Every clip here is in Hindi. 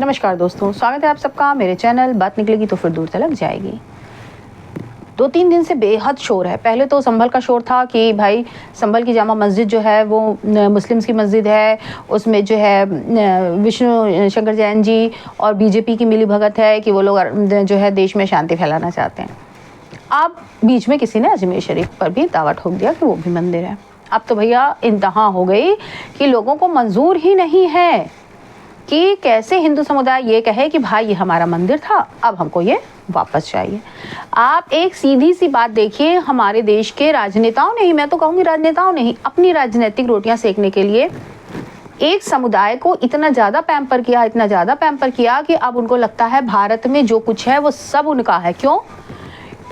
नमस्कार दोस्तों, स्वागत है आप सबका मेरे चैनल बात निकलेगी तो फिर दूर तलक जाएगी। 2-3 दिन से बेहद शोर है। पहले तो संभल का शोर था कि भाई संभल की जामा मस्जिद जो है वो मुस्लिम्स की मस्जिद है, उसमें जो है विष्णु शंकर जैन जी और बीजेपी की मिली भगत है कि वो लोग जो है देश में शांति फैलाना चाहते हैं। अब बीच में किसी ने अजमेर शरीफ पर भी दावा ठोक दिया कि वो भी मंदिर है। अब तो भैया इंतहा हो गई कि लोगों को मंजूर ही नहीं है कि कैसे हिंदू समुदाय ये कहे कि भाई ये हमारा मंदिर था, अब हमको ये वापस चाहिए। आप एक सीधी सी बात देखिए, हमारे देश के राजनेताओं ने ही, मैं तो कहूँगी राजनेताओं ने ही, अपनी राजनीतिक रोटियां सेकने के लिए एक समुदाय को इतना ज़्यादा पैम्पर किया कि अब उनको लगता है भारत में जो कुछ है वो सब उनका है।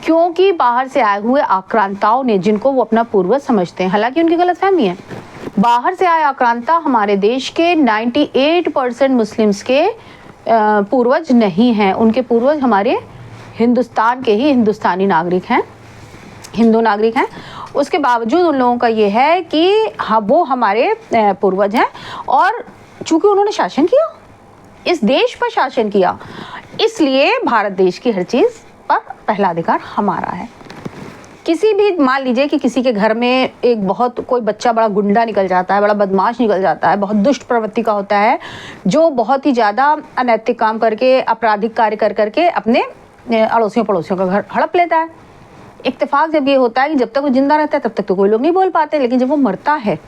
क्योंकि बाहर से आए हुए आक्रांताओं ने, जिनको वो अपना पूर्वज समझते हैं, हालांकि उनकी गलतफहमी है, बाहर से आए आक्रांता हमारे देश के 98% मुस्लिम्स के पूर्वज नहीं हैं। उनके पूर्वज हमारे हिंदुस्तान के ही हिंदुस्तानी नागरिक हैं, हिंदू नागरिक हैं। उसके बावजूद उन लोगों का ये है कि हाँ वो हमारे पूर्वज हैं, और चूंकि उन्होंने शासन किया, इस देश पर शासन किया, इसलिए भारत देश की हर चीज़ पर पहला अधिकार हमारा है। किसी भी, मान लीजिए कि किसी के घर में एक बहुत कोई बच्चा बड़ा गुंडा निकल जाता है, बड़ा बदमाश निकल जाता है, बहुत दुष्ट प्रवृत्ति का होता है, जो बहुत ही ज़्यादा अनैतिक काम करके, आपराधिक कार्य कर करके अपने अड़ोसियों पड़ोसियों का घर हड़प लेता है। इत्तेफाक जब ये होता है कि जब तक वो जिंदा रहता है तब तक तो कोई लोग नहीं बोल पाते, लेकिन जब वो मरता है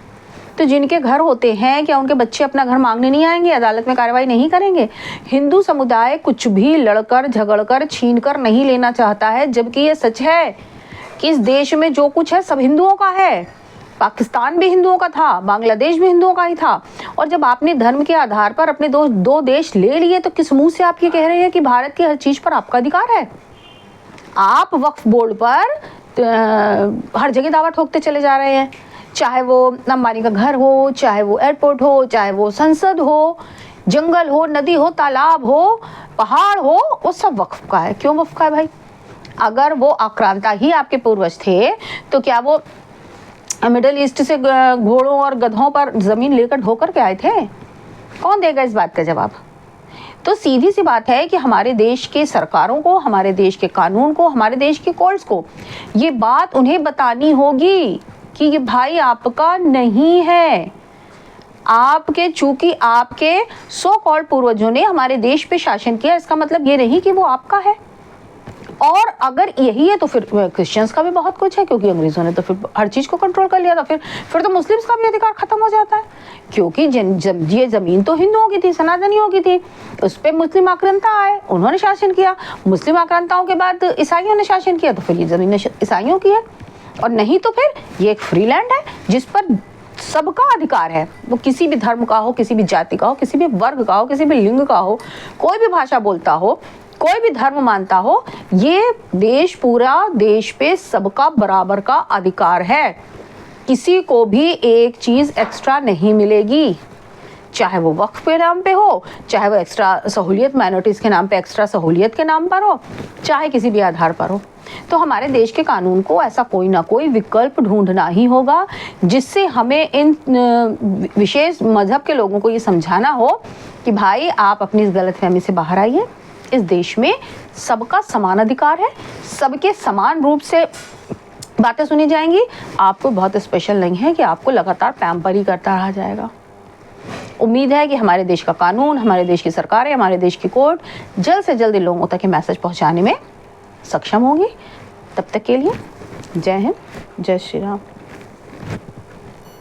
तो जिनके घर होते हैं, क्या उनके बच्चे अपना घर मांगने नहीं आएंगे, अदालत में कार्रवाई नहीं करेंगे? हिंदू समुदाय कुछ भी लड़कर झगड़कर छीन कर नहीं लेना चाहता है, जबकि ये सच है कि इस देश में जो कुछ है सब हिंदुओं का है। पाकिस्तान भी हिंदुओं का था, बांग्लादेश भी हिंदुओं का ही था। और जब आपने धर्म के आधार पर अपने दो देश ले लिए, तो किस मुंह से आप ये कह रहे हैं कि भारत की हर चीज पर आपका अधिकार है? आप वक्फ बोर्ड पर हर जगह दावा ठोकते चले जा रहे हैं, चाहे वो अंबानी का घर हो, चाहे वो एयरपोर्ट हो, चाहे वो संसद हो, जंगल हो, नदी हो, तालाब हो, पहाड़ हो, वो सब वक्फ का है। क्यों वक्फ का है भाई? अगर वो आक्रांता ही आपके पूर्वज थे तो क्या वो मिडिल ईस्ट से घोड़ों और गधों पर जमीन लेकर ढोकर के आए थे? कौन देगा इस बात का जवाब? तो सीधी सी बात है कि हमारे देश के सरकारों को, हमारे देश के कानून को, हमारे देश के कोर्ट्स को ये बात उन्हें बतानी होगी कि ये भाई आपका नहीं है। आपके, चूंकि आपके सो कॉल्ड पूर्वजों ने हमारे देश पे शासन किया, इसका मतलब ये नहीं कि वो आपका है। और अगर यही है तो फिर क्रिश्चियंस का भी बहुत कुछ है, क्योंकि अंग्रेजों ने तो फिर हर चीज को कंट्रोल कर लिया था। फिर तो मुस्लिम्स का भी अधिकार खत्म हो जाता है, क्योंकि ये जमीन तो हिंदुओं की थी, सनातनियों की थी, उस पर मुस्लिम आक्रांता आए, उन्होंने शासन किया। मुस्लिम आक्रांताओं के बाद ईसाइयों ने शासन किया, तो फिर ये जमीन ईसाइयों की है। और नहीं तो फिर ये एक फ्री लैंड है जिस पर सबका अधिकार है। वो किसी भी धर्म का हो, किसी भी जाति का हो, किसी भी वर्ग का हो, किसी भी लिंग का हो, कोई भी भाषा बोलता हो, कोई भी धर्म मानता हो, ये देश, पूरा देश पे सबका बराबर का अधिकार है। किसी को भी एक चीज एक्स्ट्रा नहीं मिलेगी, चाहे वो वक्फ के नाम पे हो, चाहे वो एक्स्ट्रा सहूलियत, माइनॉरिटीज के नाम पे एक्स्ट्रा सहूलियत के नाम पर हो, चाहे किसी भी आधार पर हो। तो हमारे देश के कानून को ऐसा कोई ना कोई विकल्प ढूंढना ही होगा, जिससे हमें इन विशेष मजहब के लोगों को ये समझाना हो कि भाई आप अपनी इस गलतफहमी से बाहर आइए। इस देश में सबका समान अधिकार है, सबके समान रूप से बातें सुनी जाएंगी। आपको बहुत स्पेशल नहीं है कि आपको लगातार पैम्पर ही करता रहा जाएगा। उम्मीद है कि हमारे देश का कानून, हमारे देश की सरकारें, हमारे देश की कोर्ट जल्द से जल्द लोगों तक ये मैसेज पहुंचाने में सक्षम होंगी। तब तक के लिए जय हिंद, जय श्री राम।